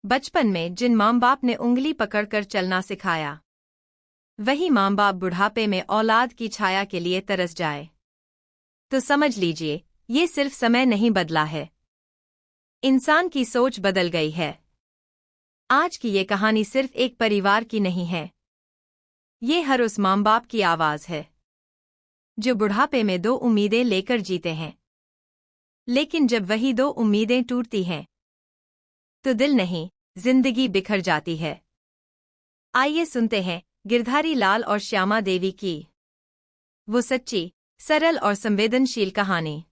बचपन में जिन माँ बाप ने उंगली पकड़कर चलना सिखाया, वही माँ बाप बुढ़ापे में औलाद की छाया के लिए तरस जाए, तो समझ लीजिए ये सिर्फ समय नहीं बदला है, इंसान की सोच बदल गई है। आज की ये कहानी सिर्फ एक परिवार की नहीं है, ये हर उस माँ बाप की आवाज है जो बुढ़ापे में दो उम्मीदें लेकर जीते हैं, लेकिन जब वही दो उम्मीदें टूटती हैं तो दिल नहीं, जिंदगी बिखर जाती है। आइए सुनते हैं गिरधारी लाल और श्यामा देवी की वो सच्ची, सरल और संवेदनशील कहानी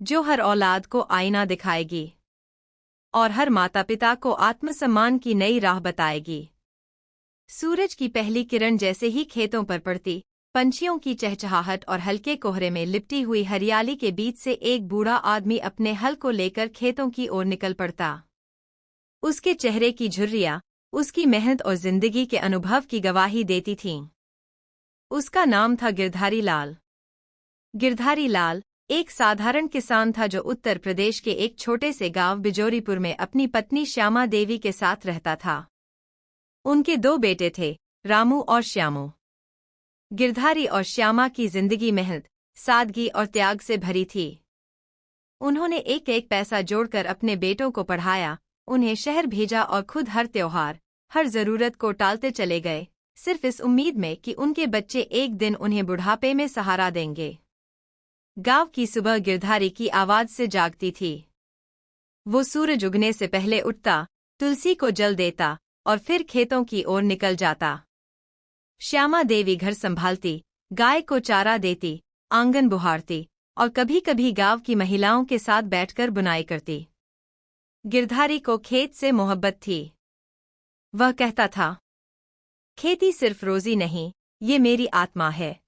जो हर औलाद को आईना दिखाएगी और हर माता पिता को आत्मसम्मान की नई राह बताएगी। सूरज की पहली किरण जैसे ही खेतों पर पड़ती, पंछियों की चहचहाहट और हल्के कोहरे में लिपटी हुई हरियाली के बीच से एक बूढ़ा आदमी अपने हल को लेकर खेतों की ओर निकल पड़ता। उसके चेहरे की झुर्रियां उसकी मेहनत और जिंदगी के अनुभव की गवाही देती थीं। उसका नाम था गिरधारी लाल। गिरधारी लाल एक साधारण किसान था जो उत्तर प्रदेश के एक छोटे से गांव बिजोरीपुर में अपनी पत्नी श्यामा देवी के साथ रहता था। उनके दो बेटे थे, रामू और श्यामू। गिरधारी और श्यामा की जिंदगी मेहनत, सादगी और त्याग से भरी थी। उन्होंने एक एक पैसा जोड़कर अपने बेटों को पढ़ाया, उन्हें शहर भेजा और खुद हर त्योहार, हर जरूरत को टालते चले गए, सिर्फ इस उम्मीद में कि उनके बच्चे एक दिन उन्हें बुढ़ापे में सहारा देंगे। गांव की सुबह गिरधारी की आवाज से जागती थी। वो सूरज उगने से पहले उठता, तुलसी को जल देता और फिर खेतों की ओर निकल जाता। श्यामा देवी घर संभालती, गाय को चारा देती, आंगन बुहारती और कभी-कभी गांव की महिलाओं के साथ बैठकर बुनाई करती। गिरधारी को खेत से मोहब्बत थी। वह कहता था, खेती सिर्फ रोजी नहीं, ये मेरी आत्मा है।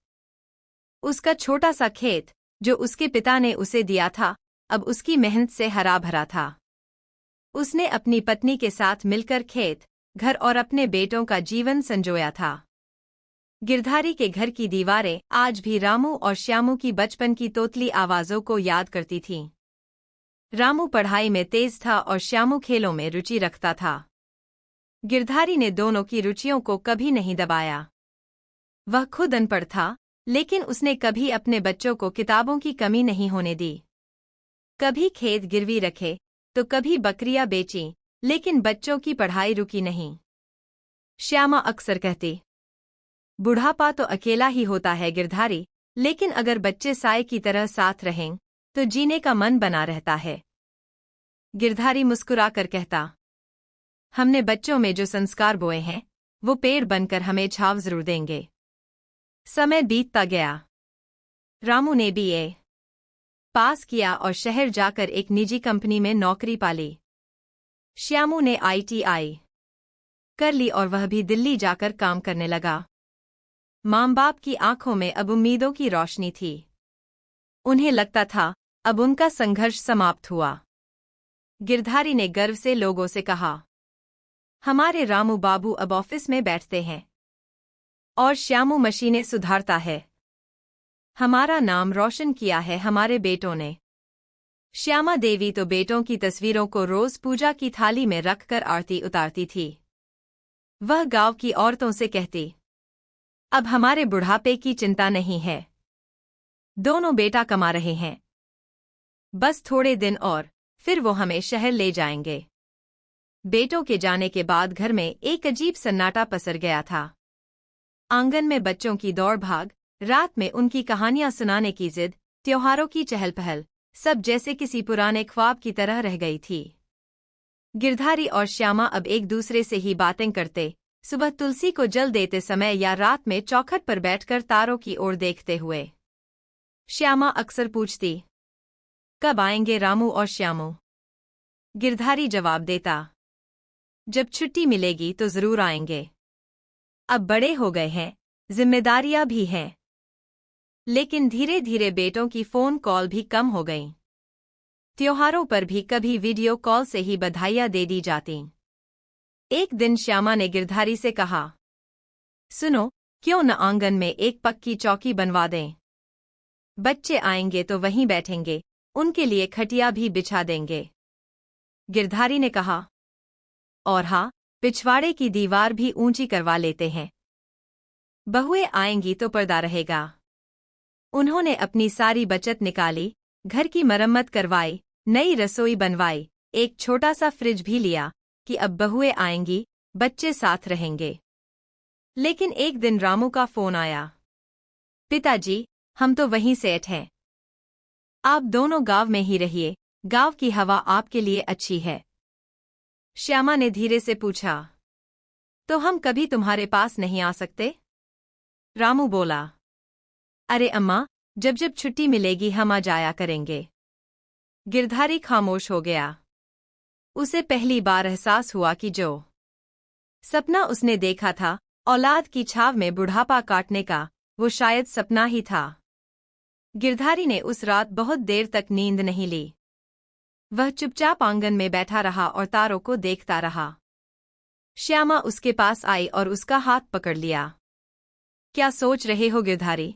उसका छोटा सा खेत, जो उसके पिता ने उसे दिया था, अब उसकी मेहनत से हरा भरा था। उसने अपनी पत्नी के साथ मिलकर खेत, घर और अपने बेटों का जीवन संजोया था। गिरधारी के घर की दीवारें आज भी रामू और श्यामू की बचपन की तोतली आवाजों को याद करती थीं। रामू पढ़ाई में तेज था और श्यामू खेलों में रुचि रखता था। गिरधारी ने दोनों की रुचियों को कभी नहीं दबाया। वह खुद अनपढ़ था, लेकिन उसने कभी अपने बच्चों को किताबों की कमी नहीं होने दी। कभी खेत गिरवी रखे, तो कभी बकरियां बेचीं, लेकिन बच्चों की पढ़ाई रुकी नहीं। श्यामा अक्सर कहती, बुढ़ापा तो अकेला ही होता है गिरधारी, लेकिन अगर बच्चे साए की तरह साथ रहें, तो जीने का मन बना रहता है। गिरधारी मुस्कुराकर कहता, हमने बच्चों में जो संस्कार बोए हैं, वो पेड़ बनकर हमें छांव जरूर देंगे। समय बीतता गया। रामू ने बीए पास किया और शहर जाकर एक निजी कंपनी में नौकरी पाली। श्यामू ने ITI कर ली और वह भी दिल्ली जाकर काम करने लगा। माँ बाप की आंखों में अब उम्मीदों की रोशनी थी। उन्हें लगता था अब उनका संघर्ष समाप्त हुआ। गिरधारी ने गर्व से लोगों से कहा, हमारे रामू बाबू अब ऑफिस में बैठते हैं और श्यामू मशीनें सुधारता है। हमारा नाम रोशन किया है हमारे बेटों ने। श्यामा देवी तो बेटों की तस्वीरों को रोज पूजा की थाली में रखकर आरती उतारती थी। वह गांव की औरतों से कहती, अब हमारे बुढ़ापे की चिंता नहीं है। दोनों बेटा कमा रहे हैं। बस थोड़े दिन और, फिर वो हमें शहर ले जाएंगे। बेटों के जाने के बाद घर में एक अजीब सन्नाटा पसर गया था। आंगन में बच्चों की दौड़ भाग, रात में उनकी कहानियां सुनाने की जिद, त्योहारों की चहल पहल, सब जैसे किसी पुराने ख्वाब की तरह रह गई थी। गिरधारी और श्यामा अब एक दूसरे से ही बातें करते, सुबह तुलसी को जल देते समय या रात में चौखट पर बैठकर तारों की ओर देखते हुए। श्यामा अक्सर पूछती, कब आएंगे रामू और श्यामू? गिरधारी जवाब देता, जब छुट्टी मिलेगी तो जरूर आएंगे। अब बड़े हो गए हैं, जिम्मेदारियां भी हैं। लेकिन धीरे धीरे बेटों की फोन कॉल भी कम हो गईं। त्योहारों पर भी कभी वीडियो कॉल से ही बधाइयां दे दी जातीं। एक दिन श्यामा ने गिरधारी से कहा, सुनो, क्यों न आंगन में एक पक्की चौकी बनवा दें? बच्चे आएंगे तो वहीं बैठेंगे, उनके लिए खटिया भी बिछा देंगे। गिरधारी ने कहा, और हाँ, पिछवाड़े की दीवार भी ऊंची करवा लेते हैं। बहुएं आएंगी तो पर्दा रहेगा। उन्होंने अपनी सारी बचत निकाली, घर की मरम्मत करवाई, नई रसोई बनवाई, एक छोटा सा फ्रिज भी लिया कि अब बहुएं आएंगी, बच्चे साथ रहेंगे। लेकिन एक दिन रामू का फोन आया। पिताजी, हम तो वहीं सेट हैं। आप दोनों गांव में ही रहिए, गांव की हवा आपके लिए अच्छी है। श्यामा ने धीरे से पूछा, तो हम कभी तुम्हारे पास नहीं आ सकते? रामू बोला, अरे अम्मा, जब जब छुट्टी मिलेगी हम आ जाया करेंगे। गिरधारी खामोश हो गया। उसे पहली बार एहसास हुआ कि जो सपना उसने देखा था, औलाद की छाव में बुढ़ापा काटने का, वो शायद सपना ही था। गिरधारी ने उस रात बहुत देर तक नींद नहीं ली। वह चुपचाप आंगन में बैठा रहा और तारों को देखता रहा। श्यामा उसके पास आई और उसका हाथ पकड़ लिया। क्या सोच रहे हो गिरधारी?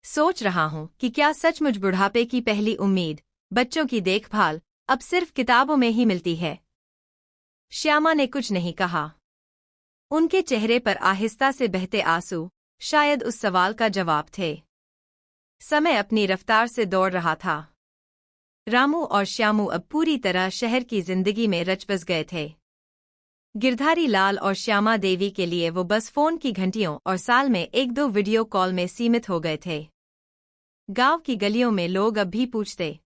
सोच रहा हूं कि क्या सचमुच बुढ़ापे की पहली उम्मीद, बच्चों की देखभाल, अब सिर्फ किताबों में ही मिलती है? श्यामा ने कुछ नहीं कहा। उनके चेहरे पर आहिस्ता से बहते आंसू शायद उस सवाल का जवाब थे। समय अपनी रफ्तार से दौड़ रहा था। रामू और श्यामू अब पूरी तरह शहर की जिंदगी में रच बस गए थे। गिरधारी लाल और श्यामा देवी के लिए वो बस फोन की घंटियों और साल में एक दो वीडियो कॉल में सीमित हो गए थे। गांव की गलियों में लोग अब भी पूछते,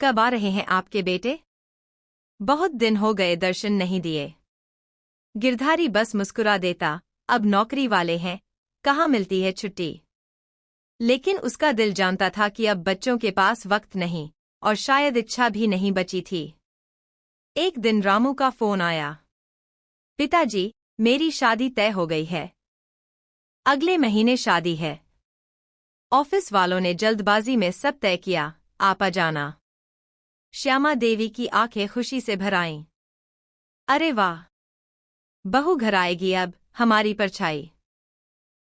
कब आ रहे हैं आपके बेटे? बहुत दिन हो गए दर्शन नहीं दिए। गिरधारी बस मुस्कुरा देता, अब नौकरी वाले हैं, कहाँ मिलती है छुट्टी? लेकिन उसका दिल जानता था कि अब बच्चों के पास वक्त नहीं, और शायद इच्छा भी नहीं बची थी। एक दिन रामू का फोन आया। पिताजी, मेरी शादी तय हो गई है। अगले महीने शादी है। ऑफिस वालों ने जल्दबाजी में सब तय किया, आप आ जाना। श्यामा देवी की आंखें खुशी से भर आईं। अरे वाह, बहू घर आएगी अब, हमारी परछाई।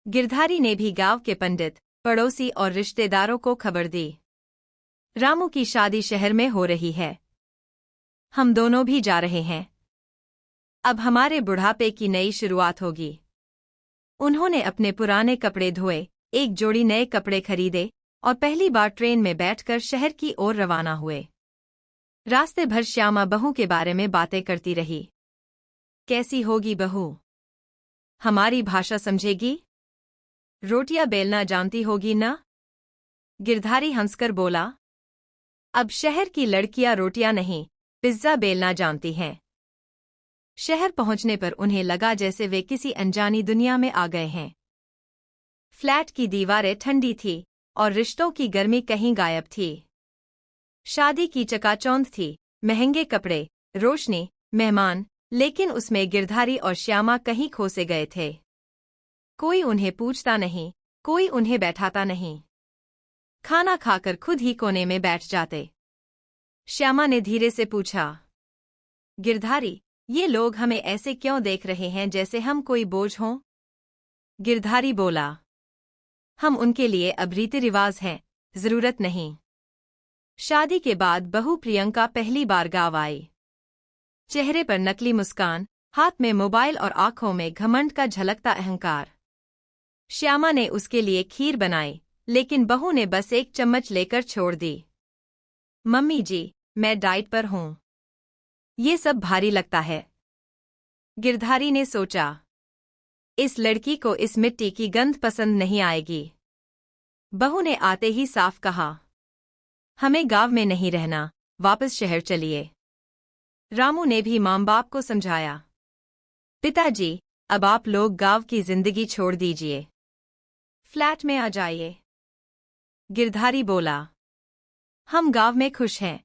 गिरधारी ने भी गांव के पंडित, पड़ोसी और रिश्तेदारों को खबर दी। रामू की शादी शहर में हो रही है। हम दोनों भी जा रहे हैं। अब हमारे बुढ़ापे की नई शुरुआत होगी। उन्होंने अपने पुराने कपड़े धोए, एक जोड़ी नए कपड़े खरीदे और पहली बार ट्रेन में बैठकर शहर की ओर रवाना हुए। रास्ते भर श्यामा बहू के बारे में बातें करती रही। कैसी होगी बहू? हमारी भाषा समझेगी? रोटियां बेलना जानती होगी ना? गिरधारी हंसकर बोला, अब शहर की लड़कियां रोटियां नहीं, पिज्जा बेलना जानती हैं। शहर पहुंचने पर उन्हें लगा जैसे वे किसी अनजानी दुनिया में आ गए हैं। फ्लैट की दीवारें ठंडी थी और रिश्तों की गर्मी कहीं गायब थी। शादी की चकाचौंध थी, महंगे कपड़े, रोशनी, मेहमान, लेकिन उसमें गिरधारी और श्यामा कहीं खोसे गए थे। कोई उन्हें पूछता नहीं, कोई उन्हें बैठाता नहीं। खाना खाकर खुद ही कोने में बैठ जाते। श्यामा ने धीरे से पूछा, गिरधारी, ये लोग हमें ऐसे क्यों देख रहे हैं जैसे हम कोई बोझ हों? गिरधारी बोला, हम उनके लिए अब रीति रिवाज हैं, जरूरत नहीं। शादी के बाद बहू प्रियंका पहली बार गांव आई। चेहरे पर नकली मुस्कान, हाथ में मोबाइल और आंखों में घमंड का झलकता अहंकार। श्यामा ने उसके लिए खीर बनाई, लेकिन बहू ने बस एक चम्मच लेकर छोड़ दी। मम्मी जी, मैं डाइट पर हूं। ये सब भारी लगता है। गिरधारी ने सोचा, इस लड़की को इस मिट्टी की गंध पसंद नहीं आएगी। बहू ने आते ही साफ कहा, हमें गांव में नहीं रहना, वापस शहर चलिए। रामू ने भी माँ बाप को समझाया, पिताजी, अब आप लोग गांव की जिंदगी छोड़ दीजिए, फ्लैट में आ जाइए। गिरधारी बोला, हम गांव में खुश हैं।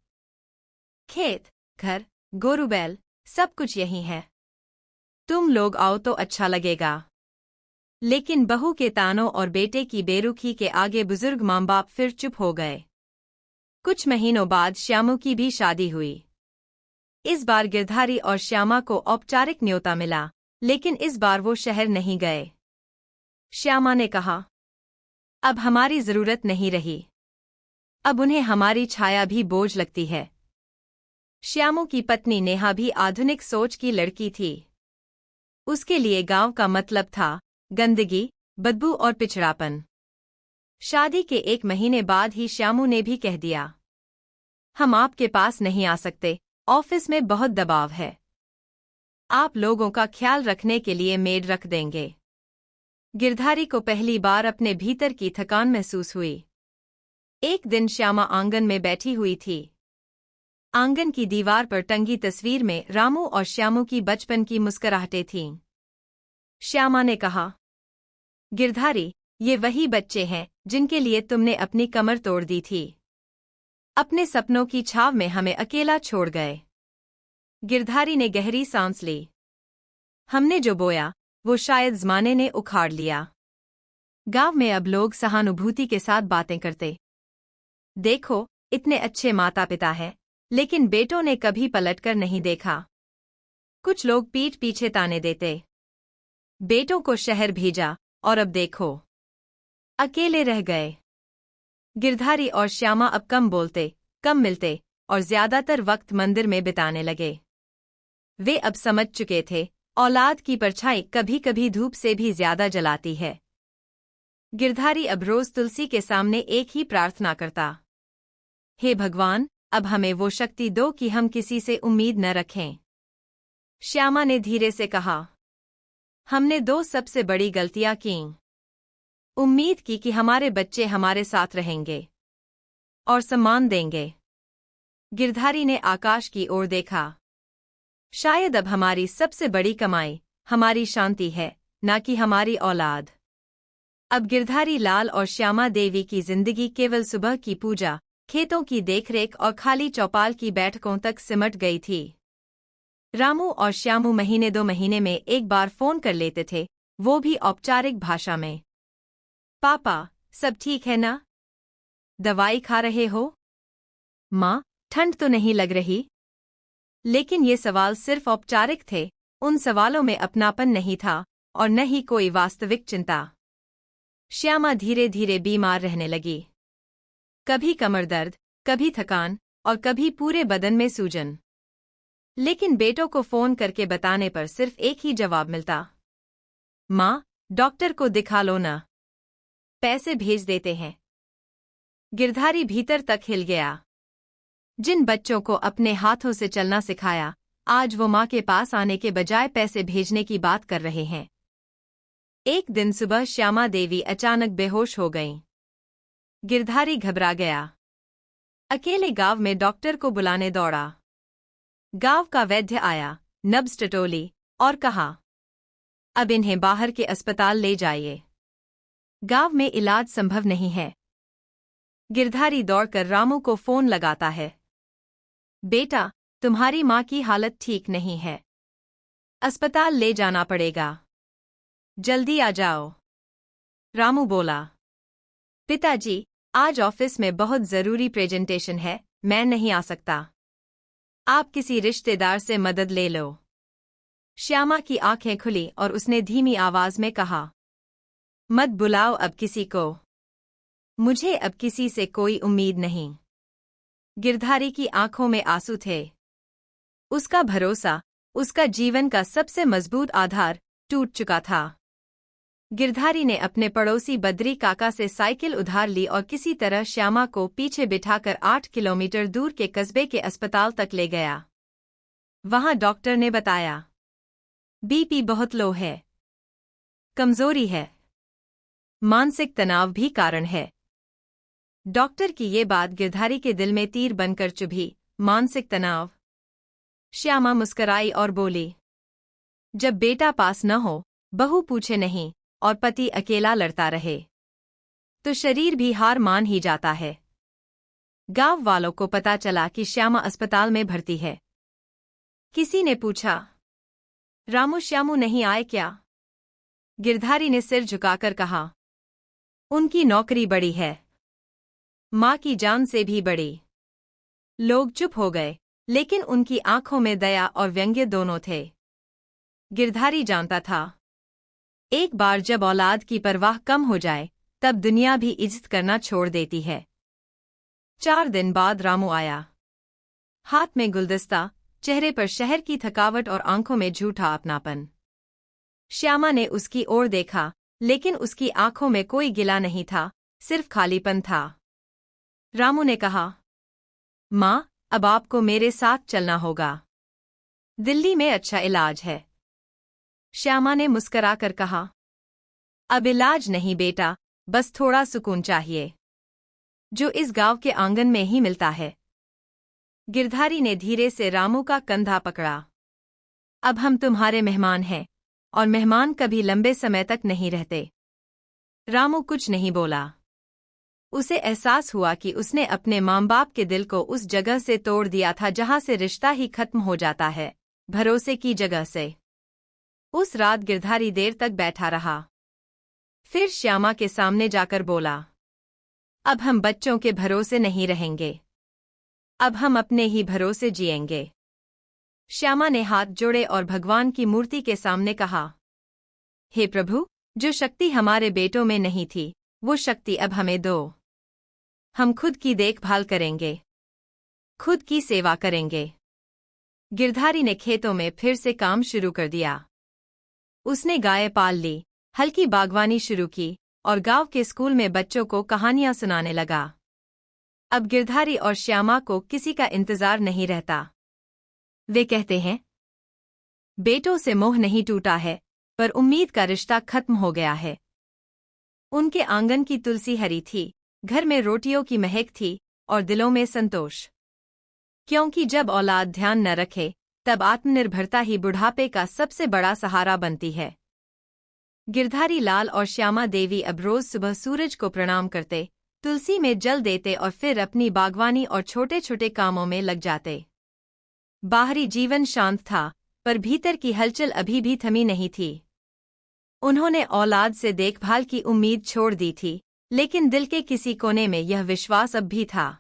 खेत, घर, गोरू बैल, सब कुछ यही है। तुम लोग आओ तो अच्छा लगेगा। लेकिन बहू के तानों और बेटे की बेरुखी के आगे बुजुर्ग माँ बाप फिर चुप हो गए। कुछ महीनों बाद श्यामू की भी शादी हुई। इस बार गिरधारी और श्यामा को औपचारिक न्योता मिला, लेकिन इस बार वो शहर नहीं गए। श्यामा ने कहा, अब हमारी जरूरत नहीं रही। अब उन्हें हमारी छाया भी बोझ लगती है। श्यामू की पत्नी नेहा भी आधुनिक सोच की लड़की थी। उसके लिए गांव का मतलब था गंदगी, बदबू और पिछड़ापन। शादी के 1 महीने बाद ही श्यामू ने भी कह दिया, हम आपके पास नहीं आ सकते, ऑफिस में बहुत दबाव है। आप लोगों का ख्याल रखने के लिए मेड रख देंगे। गिरधारी को पहली बार अपने भीतर की थकान महसूस हुई। एक दिन श्यामा आंगन में बैठी हुई थी। आंगन की दीवार पर टंगी तस्वीर में रामू और श्यामू की बचपन की मुस्कुराहटें थीं। श्यामा ने कहा, गिरधारी, ये वही बच्चे हैं जिनके लिए तुमने अपनी कमर तोड़ दी थी। अपने सपनों की छाव में हमें अकेला छोड़ गए। गिरधारी ने गहरी सांस ली। हमने जो बोया वो शायद ज़माने ने उखाड़ लिया। गांव में अब लोग सहानुभूति के साथ बातें करते। देखो, इतने अच्छे माता पिता हैं, लेकिन बेटों ने कभी पलटकर नहीं देखा। कुछ लोग पीठ पीछे ताने देते। बेटों को शहर भेजा और अब देखो, अकेले रह गए। गिरधारी और श्यामा अब कम बोलते, कम मिलते और ज्यादातर वक्त मंदिर में बिताने लगे। वे अब समझ चुके थे, औलाद की परछाई कभी कभी धूप से भी ज्यादा जलाती है। गिरधारी अब रोज तुलसी के सामने एक ही प्रार्थना करता, हे भगवान, अब हमें वो शक्ति दो कि हम किसी से उम्मीद न रखें। श्यामा ने धीरे से कहा, हमने 2 सबसे बड़ी गलतियां कीं। उम्मीद की कि हमारे बच्चे हमारे साथ रहेंगे और सम्मान देंगे। गिरधारी ने आकाश की ओर देखा। शायद अब हमारी सबसे बड़ी कमाई हमारी शांति है, न कि हमारी औलाद। अब गिरधारी लाल और श्यामा देवी की जिंदगी केवल सुबह की पूजा, खेतों की देखरेख और खाली चौपाल की बैठकों तक सिमट गई थी। रामू और श्यामू महीने 2 महीने में एक बार फोन कर लेते थे, वो भी औपचारिक भाषा में। पापा, सब ठीक है ना? दवाई खा रहे हो? माँ, ठंड तो नहीं लग रही? लेकिन ये सवाल सिर्फ औपचारिक थे, उन सवालों में अपनापन नहीं था और न ही कोई वास्तविक चिंता। श्यामा धीरे धीरे बीमार रहने लगी। कभी कमर दर्द, कभी थकान और कभी पूरे बदन में सूजन। लेकिन बेटों को फोन करके बताने पर सिर्फ एक ही जवाब मिलता, माँ, डॉक्टर को दिखा लो ना, पैसे भेज देते हैं। गिरधारी भीतर तक हिल गया। जिन बच्चों को अपने हाथों से चलना सिखाया, आज वो माँ के पास आने के बजाय पैसे भेजने की बात कर रहे हैं। एक दिन सुबह श्यामा देवी अचानक बेहोश हो गईं। गिरधारी घबरा गया। अकेले गांव में डॉक्टर को बुलाने दौड़ा। गांव का वैद्य आया, नब्ज टटोली और कहा, अब इन्हें बाहर के अस्पताल ले जाइए, गांव में इलाज संभव नहीं है। गिरधारी दौड़कर रामू को फोन लगाता है, बेटा, तुम्हारी माँ की हालत ठीक नहीं है, अस्पताल ले जाना पड़ेगा, जल्दी आ जाओ। रामू बोला, पिताजी, आज ऑफिस में बहुत जरूरी प्रेजेंटेशन है, मैं नहीं आ सकता। आप किसी रिश्तेदार से मदद ले लो। श्यामा की आंखें खुली और उसने धीमी आवाज में कहा, मत बुलाओ अब किसी को, मुझे अब किसी से कोई उम्मीद नहीं। गिरधारी की आंखों में आंसू थे। उसका भरोसा, उसका जीवन का सबसे मजबूत आधार टूट चुका था। गिरधारी ने अपने पड़ोसी बद्री काका से साइकिल उधार ली और किसी तरह श्यामा को पीछे बिठाकर 8 किलोमीटर दूर के कस्बे के अस्पताल तक ले गया। वहां डॉक्टर ने बताया, बीपी बहुत लो है, कमजोरी है, मानसिक तनाव भी कारण है। डॉक्टर की ये बात गिरधारी के दिल में तीर बनकर चुभी। मानसिक तनाव? श्यामा मुस्कराई और बोली, जब बेटा पास न हो, बहू पूछे नहीं और पति अकेला लड़ता रहे, तो शरीर भी हार मान ही जाता है। गांव वालों को पता चला कि श्यामा अस्पताल में भर्ती है। किसी ने पूछा, रामू श्यामू नहीं आए क्या? गिरधारी ने सिर झुकाकर कहा, उनकी नौकरी बड़ी है, माँ की जान से भी बड़ी। लोग चुप हो गए, लेकिन उनकी आंखों में दया और व्यंग्य दोनों थे। गिरधारी जानता था, एक बार जब औलाद की परवाह कम हो जाए, तब दुनिया भी इज्जत करना छोड़ देती है। 4 दिन बाद रामू आया। हाथ में गुलदस्ता, चेहरे पर शहर की थकावट और आंखों में झूठा अपनापन। श्यामा ने उसकी ओर देखा, लेकिन उसकी आंखों में कोई गिला नहीं था, सिर्फ खालीपन था। रामू ने कहा, माँ, अब आपको मेरे साथ चलना होगा। दिल्ली में अच्छा इलाज है। श्यामा ने मुस्कराकर कहा, अब इलाज नहीं बेटा, बस थोड़ा सुकून चाहिए, जो इस गांव के आंगन में ही मिलता है। गिरधारी ने धीरे से रामू का कंधा पकड़ा। अब हम तुम्हारे मेहमान हैं, और मेहमान कभी लंबे समय तक नहीं रहते। रामू कुछ नहीं बोला। उसे एहसास हुआ कि उसने अपने माँ बाप के दिल को उस जगह से तोड़ दिया था जहां से रिश्ता ही खत्म हो जाता है, भरोसे की जगह से। उस रात गिरधारी देर तक बैठा रहा। फिर श्यामा के सामने जाकर बोला, अब हम बच्चों के भरोसे नहीं रहेंगे, अब हम अपने ही भरोसे जिएंगे। श्यामा ने हाथ जोड़े और भगवान की मूर्ति के सामने कहा, हे प्रभु, जो शक्ति हमारे बेटों में नहीं थी, वो शक्ति अब हमें दो। हम खुद की देखभाल करेंगे, खुद की सेवा करेंगे। गिरधारी ने खेतों में फिर से काम शुरू कर दिया। उसने गाय पाल ली, हल्की बागवानी शुरू की और गांव के स्कूल में बच्चों को कहानियां सुनाने लगा। अब गिरधारी और श्यामा को किसी का इंतजार नहीं रहता। वे कहते हैं, बेटों से मोह नहीं टूटा है, पर उम्मीद का रिश्ता खत्म हो गया है। उनके आंगन की तुलसी हरी थी, घर में रोटियों की महक थी और दिलों में संतोष। क्योंकि जब औलाद ध्यान न रखे, तब आत्मनिर्भरता ही बुढ़ापे का सबसे बड़ा सहारा बनती है। गिरधारी लाल और श्यामा देवी अब रोज सुबह सूरज को प्रणाम करते, तुलसी में जल देते और फिर अपनी बागवानी और छोटे छोटे कामों में लग जाते। बाहरी जीवन शांत था, पर भीतर की हलचल अभी भी थमी नहीं थी। उन्होंने औलाद से देखभाल की उम्मीद छोड़ दी थी, लेकिन दिल के किसी कोने में यह विश्वास अब भी था।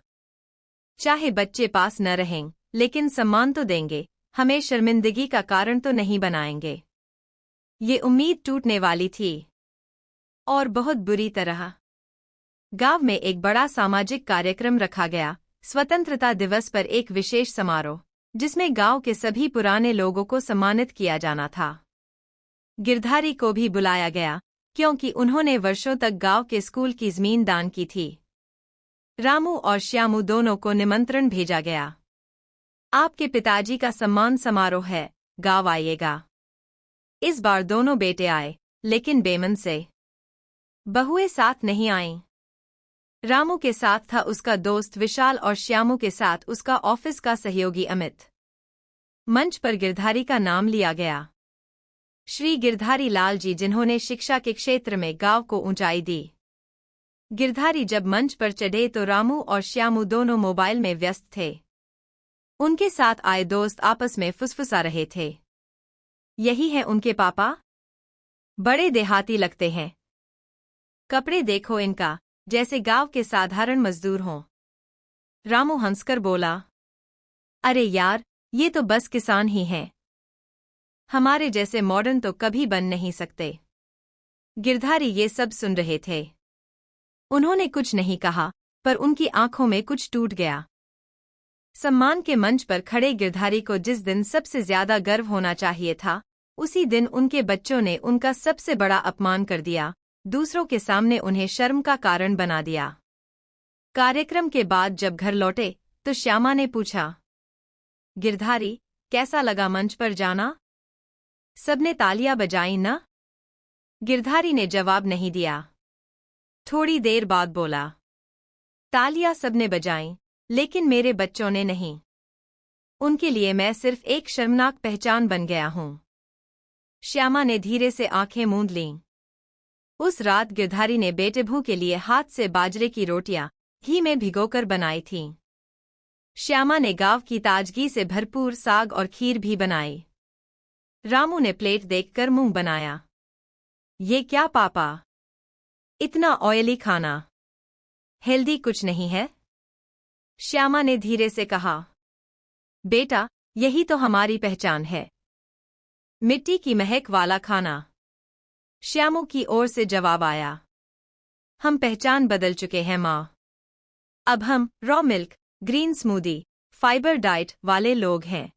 चाहे बच्चे पास न रहें, लेकिन सम्मान तो देंगे, हमें शर्मिंदगी का कारण तो नहीं बनाएंगे। ये उम्मीद टूटने वाली थी, और बहुत बुरी तरह। गांव में एक बड़ा सामाजिक कार्यक्रम रखा गया, स्वतंत्रता दिवस पर एक विशेष समारोह, जिसमें गांव के सभी पुराने लोगों को सम्मानित किया जाना था। गिरधारी को भी बुलाया गया, क्योंकि उन्होंने वर्षों तक गांव के स्कूल की जमीन दान की थी। रामू और श्यामू दोनों को निमंत्रण भेजा गया। आपके पिताजी का सम्मान समारोह है, गांव आइएगा। इस बार दोनों बेटे आए, लेकिन बेमन से। बहुएं साथ नहीं आईं। रामू के साथ था उसका दोस्त विशाल और श्यामू के साथ उसका ऑफिस का सहयोगी अमित। मंच पर गिरधारी का नाम लिया गया। श्री गिरधारी लाल जी, जिन्होंने शिक्षा के क्षेत्र में गांव को ऊंचाई दी। गिरधारी जब मंच पर चढ़े तो रामू और श्यामू दोनों मोबाइल में व्यस्त थे। उनके साथ आए दोस्त आपस में फुसफुसा रहे थे। यही है उनके पापा? बड़े देहाती लगते हैं। कपड़े देखो इनका, जैसे गांव के साधारण मजदूर हों। रामू हंसकर बोला, अरे यार, ये तो बस किसान ही हैं। हमारे जैसे मॉडर्न तो कभी बन नहीं सकते। गिरधारी ये सब सुन रहे थे। उन्होंने कुछ नहीं कहा, पर उनकी आंखों में कुछ टूट गया। सम्मान के मंच पर खड़े गिरधारी को जिस दिन सबसे ज्यादा गर्व होना चाहिए था, उसी दिन उनके बच्चों ने उनका सबसे बड़ा अपमान कर दिया, दूसरों के सामने उन्हें शर्म का कारण बना दिया। कार्यक्रम के बाद जब घर लौटे, तो श्यामा ने पूछा, गिरधारी, कैसा लगा मंच पर जाना? सबने तालियां बजाई ना? गिरधारी ने जवाब नहीं दिया। थोड़ी देर बाद बोला, तालियां सबने बजाईं, लेकिन मेरे बच्चों ने नहीं। उनके लिए मैं सिर्फ एक शर्मनाक पहचान बन गया हूं। श्यामा ने धीरे से आंखें मूंद लीं। उस रात गिरधारी ने बेटेभू के लिए हाथ से बाजरे की रोटियां घी में भिगोकर बनाई थीं। श्यामा ने गांव की ताजगी से भरपूर साग और खीर भी बनाई। रामू ने प्लेट देखकर मुंह बनाया। ये क्या पापा? इतना ऑयली खाना? हेल्दी कुछ नहीं है? श्यामा ने धीरे से कहा, बेटा, यही तो हमारी पहचान है, मिट्टी की महक वाला खाना। श्यामू की ओर से जवाब आया, हम पहचान बदल चुके हैं माँ। अब हम raw milk, green smoothie, fibre diet वाले लोग हैं।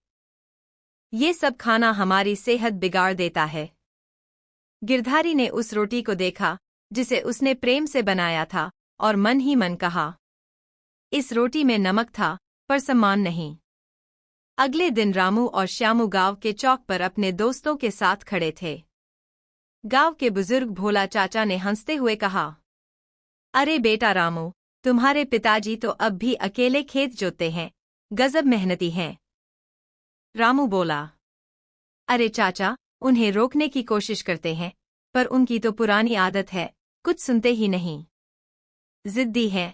ये सब खाना हमारी सेहत बिगाड़ देता है। गिरधारी ने उस रोटी को देखा जिसे उसने प्रेम से बनाया था और मन ही मन कहा, इस रोटी में नमक था पर सम्मान नहीं। अगले दिन रामू और श्यामू गांव के चौक पर अपने दोस्तों के साथ खड़े थे। गांव के बुजुर्ग भोला चाचा ने हंसते हुए कहा, अरे बेटा रामू, तुम्हारे पिताजी तो अब भी अकेले खेत जोतते हैं, गजब मेहनती हैं। रामू बोला, अरे चाचा, उन्हें रोकने की कोशिश करते हैं, पर उनकी तो पुरानी आदत है, कुछ सुनते ही नहीं। जिद्दी है।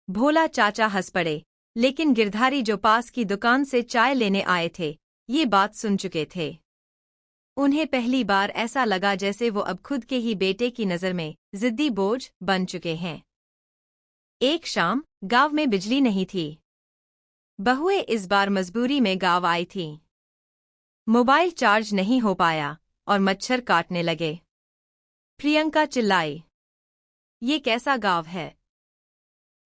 भोला चाचा हंस पड़े, लेकिन गिरधारी जो पास की दुकान से चाय लेने आए थे, ये बात सुन चुके थे। उन्हें पहली बार ऐसा लगा जैसे वो अब खुद के ही बेटे की नज़र में जिद्दी बोझ बन चुके हैं। एक शाम गांव में बिजली नहीं थी। बहुएं इस बार मजबूरी में गांव आई थीं। मोबाइल चार्ज नहीं हो पाया और मच्छर काटने लगे। प्रियंका चिल्लाई, ये कैसा गांव है?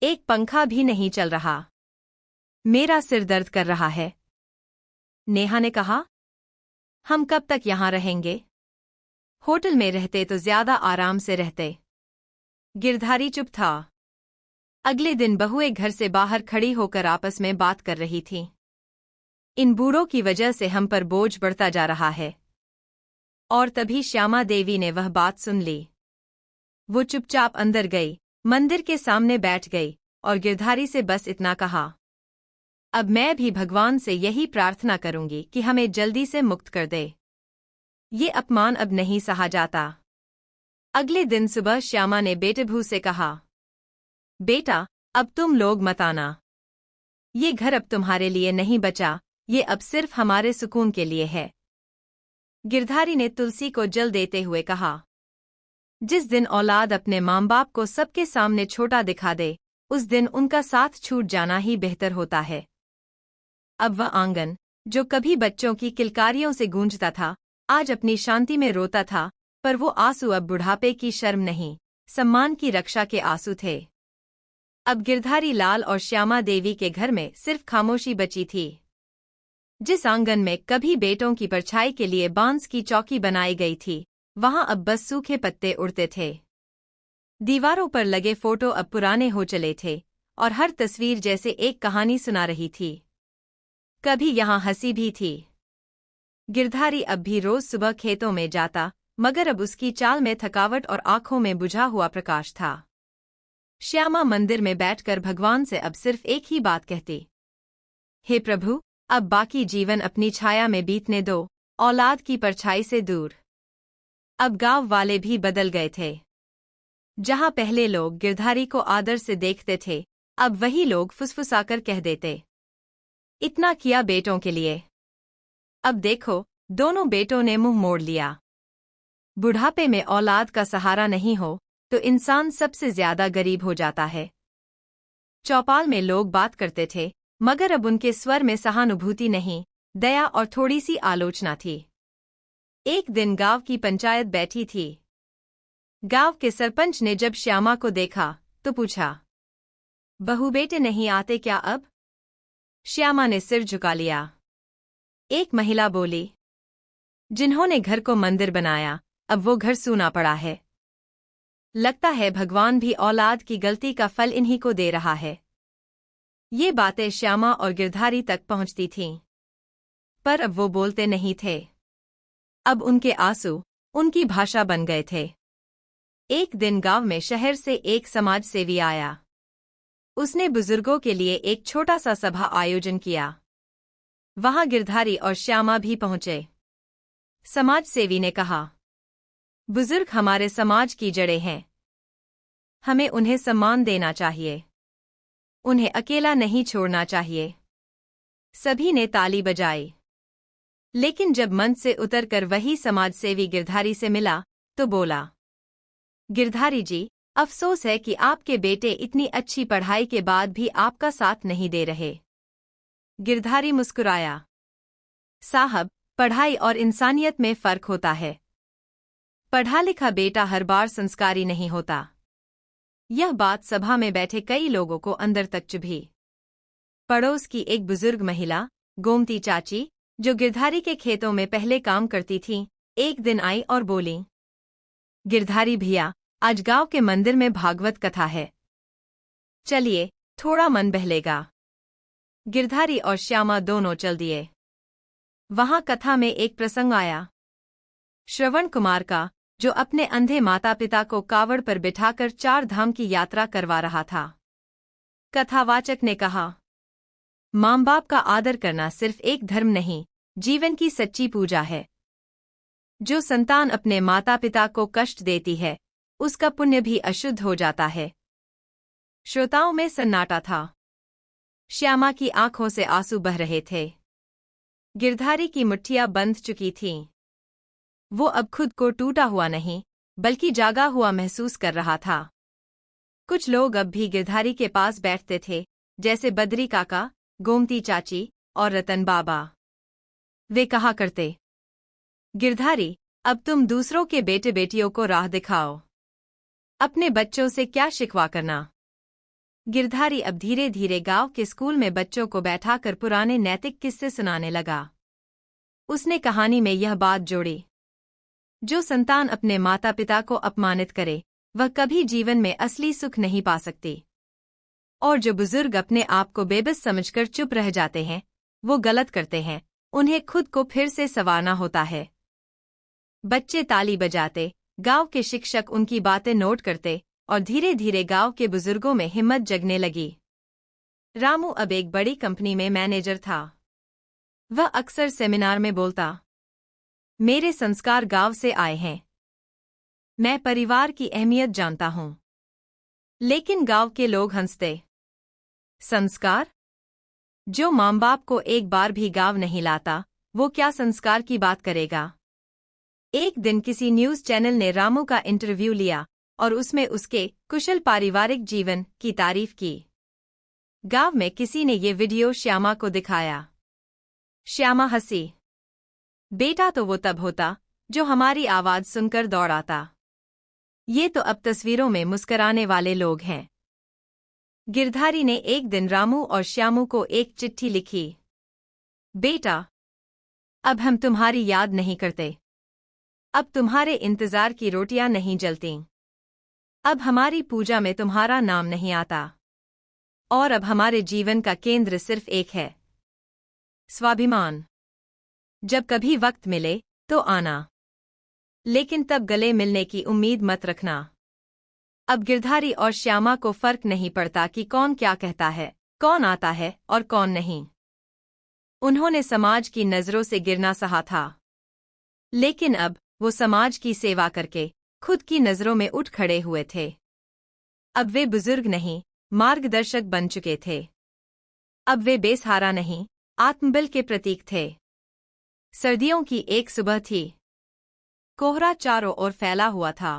एक पंखा भी नहीं चल रहा। मेरा सिर दर्द कर रहा है। नेहा ने कहा, हम कब तक यहाँ रहेंगे? होटल में रहते तो ज्यादा आराम से रहते। गिरधारी चुप था। अगले दिन बहुएं घर से बाहर खड़ी होकर आपस में बात कर रही थीं। इन बूढ़ों की वजह से हम पर बोझ बढ़ता जा रहा है। और तभी श्यामा देवी ने वह बात सुन ली। वो चुपचाप अंदर गई, मंदिर के सामने बैठ गई और गिरधारी से बस इतना कहा, अब मैं भी भगवान से यही प्रार्थना करूंगी कि हमें जल्दी से मुक्त कर दे। ये अपमान अब नहीं सहा जाता। अगले दिन सुबह श्यामा ने बेटभू से कहा, बेटा, अब तुम लोग मत आना। ये घर अब तुम्हारे लिए नहीं बचा, ये अब सिर्फ हमारे सुकून के लिए है। गिरधारी ने तुलसी को जल देते हुए कहा, जिस दिन औलाद अपने माँ बाप को सबके सामने छोटा दिखा दे, उस दिन उनका साथ छूट जाना ही बेहतर होता है। अब वह आंगन, जो कभी बच्चों की किलकारियों से गूंजता था, आज अपनी शांति में रोता था, पर वो आंसू अब बुढ़ापे की शर्म नहीं, सम्मान की रक्षा के आंसू थे। अब गिरधारी लाल और श्यामा देवी के घर में सिर्फ खामोशी बची थी। जिस आंगन में कभी बेटों की परछाई के लिए बांस की चौकी बनाई गई थी, वहां अब बस सूखे पत्ते उड़ते थे। दीवारों पर लगे फोटो अब पुराने हो चले थे और हर तस्वीर जैसे एक कहानी सुना रही थी। कभी यहाँ हंसी भी थी। गिरधारी अब भी रोज सुबह खेतों में जाता, मगर अब उसकी चाल में थकावट और आंखों में बुझा हुआ प्रकाश था। श्यामा मंदिर में बैठकर भगवान से अब सिर्फ एक ही बात कहती, हे प्रभु, अब बाकी जीवन अपनी छाया में बीतने दो, औलाद की परछाई से दूर। अब गांव वाले भी बदल गए थे। जहां पहले लोग गिरधारी को आदर से देखते थे, अब वही लोग फुसफुसाकर कह देते, इतना किया बेटों के लिए। अब देखो, दोनों बेटों ने मुंह मोड़ लिया। बुढ़ापे में औलाद का सहारा नहीं हो तो इंसान सबसे ज्यादा गरीब हो जाता है। चौपाल में लोग बात करते थे, मगर अब उनके स्वर में सहानुभूति नहीं, दया और थोड़ी सी आलोचना थी। एक दिन गांव की पंचायत बैठी थी। गांव के सरपंच ने जब श्यामा को देखा तो पूछा, बहू बेटे नहीं आते क्या अब? श्यामा ने सिर झुका लिया। एक महिला बोली, जिन्होंने घर को मंदिर बनाया, अब वो घर सूना पड़ा है। लगता है भगवान भी औलाद की गलती का फल इन्हीं को दे रहा है। ये बातें श्यामा और गिरधारी तक पहुंचती थीं, पर अब वो बोलते नहीं थे। अब उनके आंसू उनकी भाषा बन गए थे। एक दिन गांव में शहर से एक समाज सेवी आया। उसने बुजुर्गों के लिए एक छोटा सा सभा आयोजन किया। वहां गिरधारी और श्यामा भी पहुंचे। समाज सेवी ने कहा, बुजुर्ग हमारे समाज की जड़ें हैं। हमें उन्हें सम्मान देना चाहिए। उन्हें अकेला नहीं छोड़ना चाहिए। सभी ने ताली बजाई। लेकिन जब मंच से उतरकर वही समाजसेवी गिरधारी से मिला तो बोला, गिरधारी जी, अफसोस है कि आपके बेटे इतनी अच्छी पढ़ाई के बाद भी आपका साथ नहीं दे रहे। गिरधारी मुस्कुराया, साहब, पढ़ाई और इंसानियत में फर्क होता है। पढ़ा लिखा बेटा हर बार संस्कारी नहीं होता। यह बात सभा में बैठे कई लोगों को अंदर तक चुभी। पड़ोस की एक बुजुर्ग महिला, गोमती चाची, जो गिरधारी के खेतों में पहले काम करती थी, एक दिन आई और बोली, गिरधारी भैया, आज गांव के मंदिर में भागवत कथा है, चलिए थोड़ा मन बहलेगा। गिरधारी और श्यामा दोनों चल दिए। वहां कथा में एक प्रसंग आया, श्रवण कुमार का, जो अपने अंधे माता पिता को कावड़ पर बिठाकर 4 धाम की यात्रा करवा रहा था। कथावाचक ने कहा, माँ बाप का आदर करना सिर्फ एक धर्म नहीं, जीवन की सच्ची पूजा है। जो संतान अपने माता पिता को कष्ट देती है, उसका पुण्य भी अशुद्ध हो जाता है। श्रोताओं में सन्नाटा था। श्यामा की आंखों से आंसू बह रहे थे। गिरधारी की मुट्ठियां बंध चुकी थीं। वो अब खुद को टूटा हुआ नहीं, बल्कि जागा हुआ महसूस कर रहा था। कुछ लोग अब भी गिरधारी के पास बैठते थे, जैसे बद्री काका, गोमती चाची और रतन बाबा। वे कहा करते, गिरधारी, अब तुम दूसरों के बेटे बेटियों को राह दिखाओ। अपने बच्चों से क्या शिकवा करना। गिरधारी अब धीरे धीरे गांव के स्कूल में बच्चों को बैठाकर पुराने नैतिक किस्से सुनाने लगा। उसने कहानी में यह बात जोड़ी, जो संतान अपने माता पिता को अपमानित करे, वह कभी जीवन में असली सुख नहीं पा सकती। और जो बुजुर्ग अपने आप को बेबस समझकर चुप रह जाते हैं, वो गलत करते हैं, उन्हें खुद को फिर से संवारना होता है। बच्चे ताली बजाते, गांव के शिक्षक उनकी बातें नोट करते, और धीरे धीरे गांव के बुजुर्गों में हिम्मत जगने लगी। रामू अब एक बड़ी कंपनी में मैनेजर था। वह अक्सर सेमिनार में बोलता, मेरे संस्कार गांव से आए हैं। मैं परिवार की अहमियत जानता हूं। लेकिन गांव के लोग हंसते। संस्कार? जो माँ बाप को एक बार भी गांव नहीं लाता, वो क्या संस्कार की बात करेगा। एक दिन किसी न्यूज चैनल ने रामू का इंटरव्यू लिया और उसमें उसके कुशल पारिवारिक जीवन की तारीफ की। गांव में किसी ने ये वीडियो श्यामा को दिखाया। श्यामा हंसी। बेटा तो वो तब होता जो हमारी आवाज सुनकर दौड़ आता। ये तो अब तस्वीरों में मुस्कराने वाले लोग हैं। गिरधारी ने एक दिन रामू और श्यामू को एक चिट्ठी लिखी। बेटा, अब हम तुम्हारी याद नहीं करते। अब तुम्हारे इंतजार की रोटियां नहीं जलती। अब हमारी पूजा में तुम्हारा नाम नहीं आता। और अब हमारे जीवन का केंद्र सिर्फ एक है, स्वाभिमान। जब कभी वक्त मिले तो आना, लेकिन तब गले मिलने की उम्मीद मत रखना। अब गिरधारी और श्यामा को फर्क नहीं पड़ता कि कौन क्या कहता है, कौन आता है और कौन नहीं। उन्होंने समाज की नजरों से गिरना सहा था। लेकिन अब वो समाज की सेवा करके खुद की नजरों में उठ खड़े हुए थे। अब वे बुजुर्ग नहीं, मार्गदर्शक बन चुके थे। अब वे बेसहारा नहीं, आत्मबल के प्रतीक थे। सर्दियों की एक सुबह थी। कोहरा चारों ओर फैला हुआ था।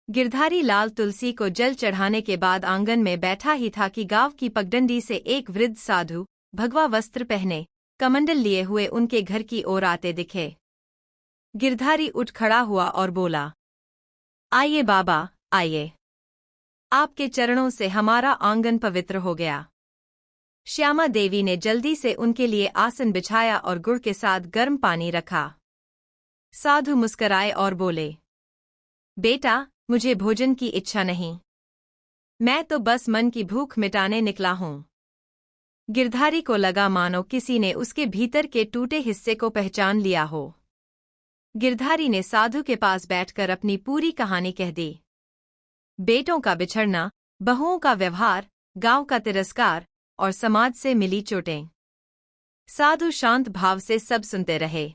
गिरधारी लाल तुलसी को जल चढ़ाने के बाद आंगन में बैठा ही था कि गांव की पगडंडी से एक वृद्ध साधु, भगवा वस्त्र पहने, कमंडल लिए हुए उनके घर की ओर आते दिखे। गिरधारी उठ खड़ा हुआ और बोला, आइए बाबा, आइए। आपके चरणों से हमारा आंगन पवित्र हो गया। श्यामा देवी ने जल्दी से उनके लिए आसन बिछाया और गुड़ के साथ गर्म पानी रखा। साधु मुस्कराए और बोले, बेटा, मुझे भोजन की इच्छा नहीं। मैं तो बस मन की भूख मिटाने निकला हूं। गिरधारी को लगा मानो किसी ने उसके भीतर के टूटे हिस्से को पहचान लिया हो। गिरधारी ने साधु के पास बैठकर अपनी पूरी कहानी कह दी। बेटों का बिछड़ना, बहुओं का व्यवहार, गांव का तिरस्कार और समाज से मिली चोटें। साधु शांत भाव से सब सुनते रहे।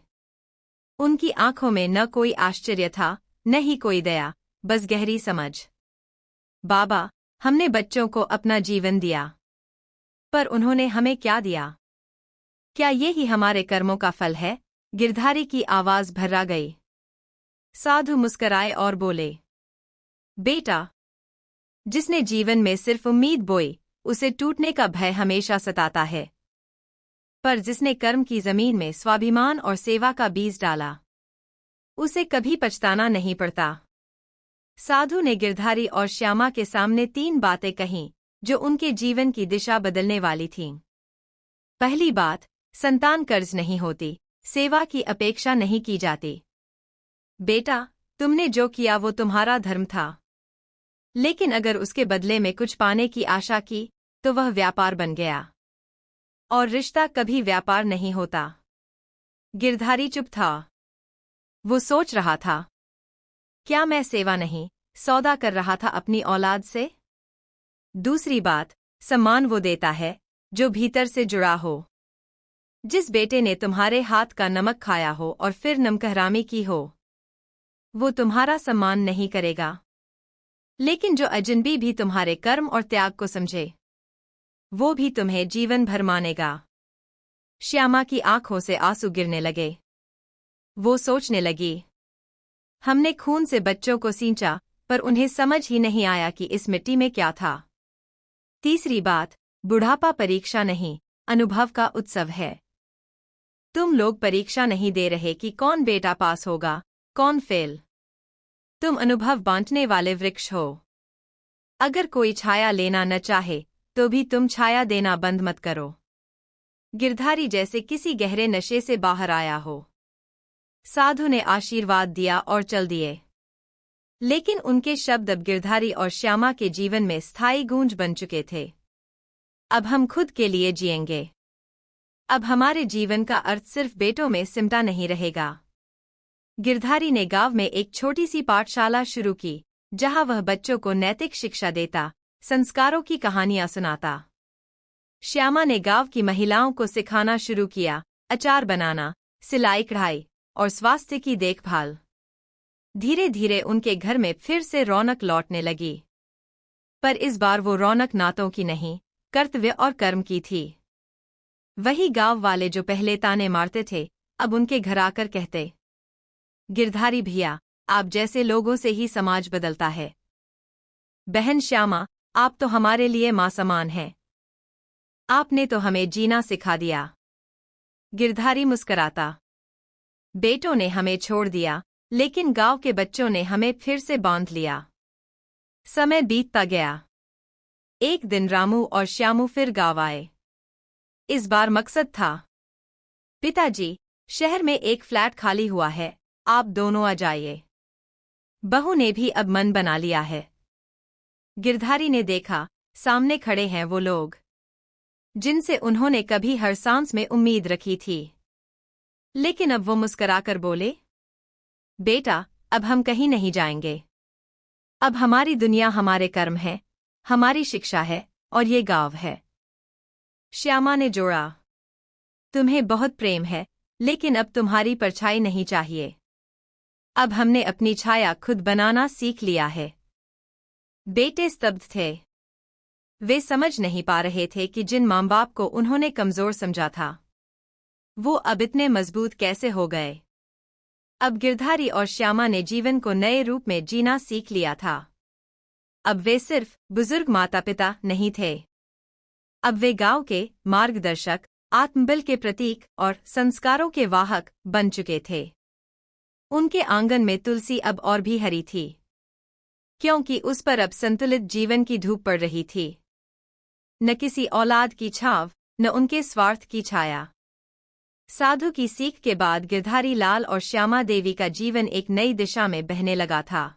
उनकी आंखों में न कोई आश्चर्य था, न ही कोई दया, बस गहरी समझ। बाबा, हमने बच्चों को अपना जीवन दिया, पर उन्होंने हमें क्या दिया? क्या ये ही हमारे कर्मों का फल है? गिरधारी की आवाज भर्रा गई। साधु मुस्कराए और बोले, बेटा, जिसने जीवन में सिर्फ उम्मीद बोई, उसे टूटने का भय हमेशा सताता है। पर जिसने कर्म की जमीन में स्वाभिमान और सेवा का बीज डाला, उसे कभी पछताना नहीं पड़ता। साधु ने गिरधारी और श्यामा के सामने 3 बातें कहीं, जो उनके जीवन की दिशा बदलने वाली थीं। पहली बात, संतान कर्ज नहीं होती, सेवा की अपेक्षा नहीं की जाती। बेटा, तुमने जो किया वो तुम्हारा धर्म था। लेकिन अगर उसके बदले में कुछ पाने की आशा की, तो वह व्यापार बन गया। और रिश्ता कभी व्यापार नहीं होता। गिरधारी चुप था। वो सोच रहा था, क्या मैं सेवा नहीं, सौदा कर रहा था अपनी औलाद से? दूसरी बात, सम्मान वो देता है जो भीतर से जुड़ा हो। जिस बेटे ने तुम्हारे हाथ का नमक खाया हो और फिर नमकहरामी की हो, वो तुम्हारा सम्मान नहीं करेगा। लेकिन जो अजनबी भी तुम्हारे कर्म और त्याग को समझे, वो भी तुम्हें जीवन भर मानेगा। श्यामा की आंखों से आंसू गिरने लगे। वो सोचने लगी, हमने खून से बच्चों को सींचा, पर उन्हें समझ ही नहीं आया कि इस मिट्टी में क्या था। तीसरी बात, बुढ़ापा परीक्षा नहीं, अनुभव का उत्सव है। तुम लोग परीक्षा नहीं दे रहे कि कौन बेटा पास होगा, कौन फेल। तुम अनुभव बांटने वाले वृक्ष हो। अगर कोई छाया लेना न चाहे, तो भी तुम छाया देना बंद मत करो। गिरधारी जैसे किसी गहरे नशे से बाहर आया हो। साधु ने आशीर्वाद दिया और चल दिए। लेकिन उनके शब्द अब गिरधारी और श्यामा के जीवन में स्थायी गूंज बन चुके थे। अब हम खुद के लिए जिएंगे। अब हमारे जीवन का अर्थ सिर्फ बेटों में सिमटा नहीं रहेगा। गिरधारी ने गांव में एक छोटी सी पाठशाला शुरू की, जहां वह बच्चों को नैतिक शिक्षा देता, संस्कारों की कहानियां सुनाता। श्यामा ने गांव की महिलाओं को सिखाना शुरू किया, अचार बनाना, सिलाई कढ़ाई और स्वास्थ्य की देखभाल। धीरे धीरे उनके घर में फिर से रौनक लौटने लगी। पर इस बार वो रौनक नातों की नहीं, कर्तव्य और कर्म की थी। वही गांव वाले जो पहले ताने मारते थे, अब उनके घर आकर कहते, गिरधारी भैया, आप जैसे लोगों से ही समाज बदलता है। बहन श्यामा, आप तो हमारे लिए मां समान हैं। आपने तो हमें जीना सिखा दिया। गिरधारी मुस्कराता, बेटों ने हमें छोड़ दिया, लेकिन गांव के बच्चों ने हमें फिर से बांध लिया। समय बीतता गया। एक दिन रामू और श्यामू फिर गांव आए। इस बार मकसद था, पिताजी, शहर में एक फ्लैट खाली हुआ है, आप दोनों आ जाइए। बहू ने भी अब मन बना लिया है। गिरधारी ने देखा, सामने खड़े हैं वो लोग जिनसे उन्होंने कभी हर सांस में उम्मीद रखी थी। लेकिन अब वो मुस्कराकर बोले, बेटा, अब हम कहीं नहीं जाएंगे। अब हमारी दुनिया हमारे कर्म है, हमारी शिक्षा है और ये गांव है। श्यामा ने जोड़ा, तुम्हें बहुत प्रेम है, लेकिन अब तुम्हारी परछाई नहीं चाहिए। अब हमने अपनी छाया खुद बनाना सीख लिया है। बेटे स्तब्ध थे। वे समझ नहीं पा रहे थे कि जिन माँ बाप को उन्होंने कमजोर समझा था, वो अब इतने मजबूत कैसे हो गए। अब गिरधारी और श्यामा ने जीवन को नए रूप में जीना सीख लिया था। अब वे सिर्फ बुजुर्ग माता पिता नहीं थे। अब वे गांव के मार्गदर्शक, आत्मबल के प्रतीक और संस्कारों के वाहक बन चुके थे। उनके आंगन में तुलसी अब और भी हरी थी, क्योंकि उस पर अब संतुलित जीवन की धूप पड़ रही थी। न किसी औलाद की छाव, न उनके स्वार्थ की छाया। साधु की सीख के बाद गिरधारी लाल और श्यामा देवी का जीवन एक नई दिशा में बहने लगा था।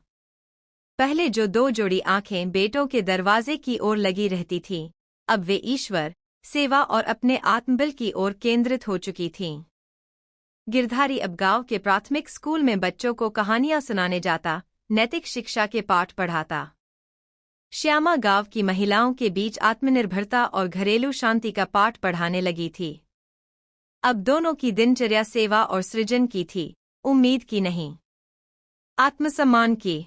पहले जो दो जोड़ी आंखें बेटों के दरवाजे की ओर लगी रहती थीं, अब वे ईश्वर, सेवा और अपने आत्मबल की ओर केंद्रित हो चुकी थीं। गिरधारी अब गांव के प्राथमिक स्कूल में बच्चों को कहानियां सुनाने जाता, नैतिक शिक्षा के पाठ पढ़ाता। श्यामा गांव की महिलाओं के बीच आत्मनिर्भरता और घरेलू शांति का पाठ पढ़ाने लगी थी। अब दोनों की दिनचर्या सेवा और सृजन की थी, उम्मीद की नहीं। आत्मसम्मान की।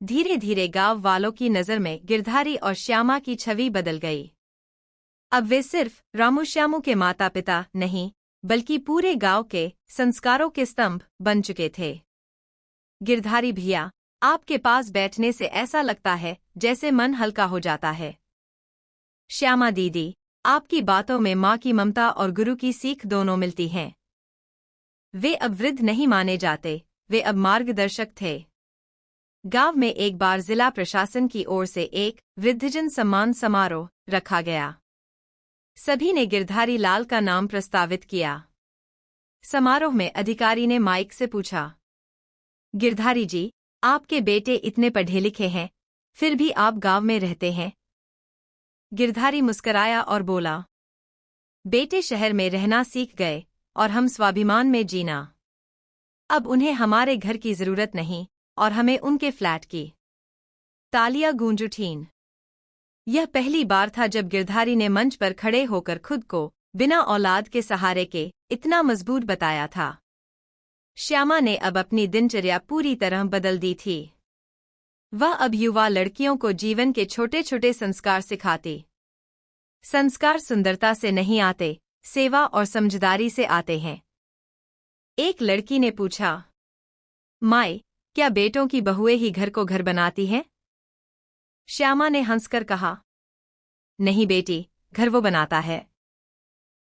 धीरे धीरे गांव वालों की नजर में गिरधारी और श्यामा की छवि बदल गई। अब वे सिर्फ रामू श्यामू के माता पिता नहीं, बल्कि पूरे गांव के संस्कारों के स्तंभ बन चुके थे। गिरधारी भैया, आपके पास बैठने से ऐसा लगता है जैसे मन हल्का हो जाता है। श्यामा दीदी, आपकी बातों में माँ की ममता और गुरु की सीख दोनों मिलती हैं। वे अब वृद्ध नहीं माने जाते, वे अब मार्गदर्शक थे। गांव में एक बार जिला प्रशासन की ओर से एक वृद्धजन सम्मान समारोह रखा गया। सभी ने गिरधारी लाल का नाम प्रस्तावित किया। समारोह में अधिकारी ने माइक से पूछा, गिरधारी जी, आपके बेटे इतने पढ़े लिखे हैं, फिर भी आप गांव में रहते हैं? गिरधारी मुस्कराया और बोला, बेटे शहर में रहना सीख गए और हम स्वाभिमान में जीना। अब उन्हें हमारे घर की जरूरत नहीं और हमें उनके फ्लैट की। तालियां गूंज उठीं। यह पहली बार था जब गिरधारी ने मंच पर खड़े होकर खुद को बिना औलाद के सहारे के इतना मजबूत बताया था। श्यामा ने अब अपनी दिनचर्या पूरी तरह बदल दी थी। वह अब युवा लड़कियों को जीवन के छोटे छोटे संस्कार सिखाती। संस्कार सुंदरता से नहीं आते, सेवा और समझदारी से आते हैं। एक लड़की ने पूछा, माए, क्या बेटों की बहुएं ही घर को घर बनाती हैं? श्यामा ने हंसकर कहा, नहीं बेटी, घर वो बनाता है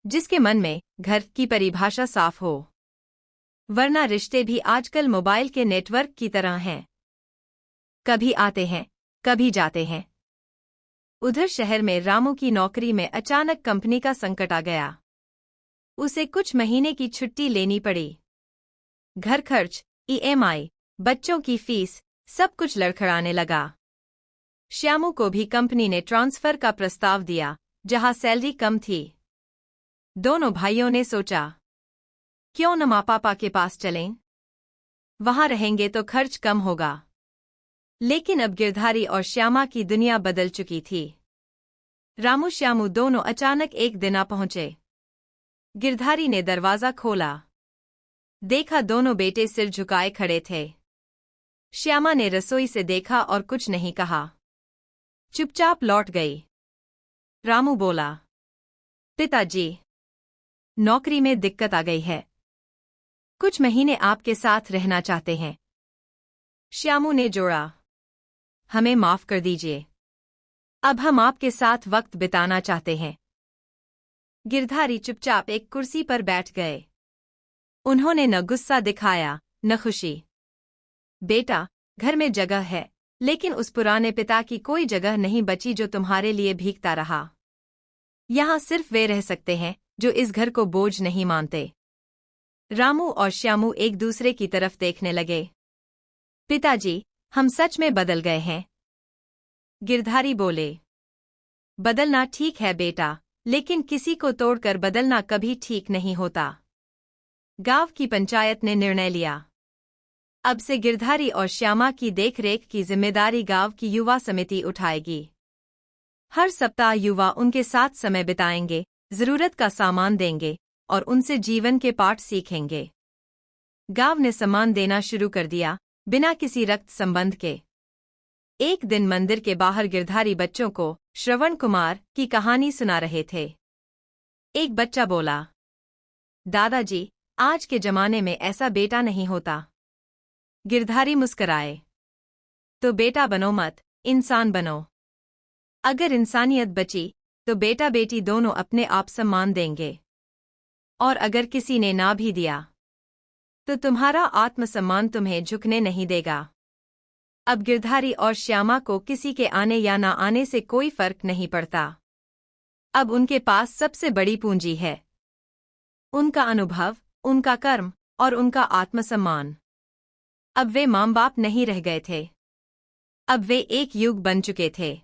जिसके मन में घर की परिभाषा साफ हो। वरना रिश्ते भी आजकल मोबाइल के नेटवर्क की तरह हैं, कभी आते हैं, कभी जाते हैं। उधर शहर में रामू की नौकरी में अचानक कंपनी का संकट आ गया। उसे कुछ महीने की छुट्टी लेनी पड़ी। घर खर्च, ईएमआई, बच्चों की फीस, सब कुछ लड़खड़ाने लगा। श्यामू को भी कंपनी ने ट्रांसफर का प्रस्ताव दिया, जहां सैलरी कम थी। दोनों भाइयों ने सोचा, क्यों न माँ पापा के पास चलें? वहां रहेंगे तो खर्च कम होगा। लेकिन अब गिरधारी और श्यामा की दुनिया बदल चुकी थी। रामू श्यामू दोनों अचानक एक दिन आ पहुंचे। गिरधारी ने दरवाजा खोला। देखा दोनों बेटे सिर झुकाए खड़े थे। श्यामा ने रसोई से देखा और कुछ नहीं कहा, चुपचाप लौट गई। रामू बोला, पिताजी, नौकरी में दिक्कत आ गई है, कुछ महीने आपके साथ रहना चाहते हैं। श्यामू ने जोड़ा, हमें माफ कर दीजिए, अब हम आपके साथ वक्त बिताना चाहते हैं। गिरधारी चुपचाप एक कुर्सी पर बैठ गए। उन्होंने न गुस्सा दिखाया, न खुशी। बेटा, घर में जगह है, लेकिन उस पुराने पिता की कोई जगह नहीं बची जो तुम्हारे लिए भीगता रहा। यहां सिर्फ वे रह सकते हैं जो इस घर को बोझ नहीं मानते। रामू और श्यामू एक दूसरे की तरफ देखने लगे। पिताजी, हम सच में बदल गए हैं। गिरधारी बोले, बदलना ठीक है बेटा, लेकिन किसी को तोड़कर बदलना कभी ठीक नहीं होता। गांव की पंचायत ने निर्णय लिया, अब से गिरधारी और श्यामा की देखरेख की जिम्मेदारी गांव की युवा समिति उठाएगी। हर सप्ताह युवा उनके साथ समय बिताएंगे, जरूरत का सामान देंगे और उनसे जीवन के पाठ सीखेंगे। गांव ने सम्मान देना शुरू कर दिया, बिना किसी रक्त संबंध के। एक दिन मंदिर के बाहर गिरधारी बच्चों को श्रवण कुमार की कहानी सुना रहे थे। एक बच्चा बोला, दादाजी, आज के जमाने में ऐसा बेटा नहीं होता। गिरधारी मुस्कराए, तो बेटा बनो मत, इंसान बनो। अगर इंसानियत बची तो बेटा बेटी दोनों अपने आप सम्मान देंगे, और अगर किसी ने ना भी दिया तो तुम्हारा आत्मसम्मान तुम्हें झुकने नहीं देगा। अब गिरधारी और श्यामा को किसी के आने या ना आने से कोई फर्क नहीं पड़ता। अब उनके पास सबसे बड़ी पूंजी है, उनका अनुभव, उनका कर्म और उनका आत्मसम्मान। अब वे माँ बाप नहीं रह गए थे, अब वे एक युग बन चुके थे।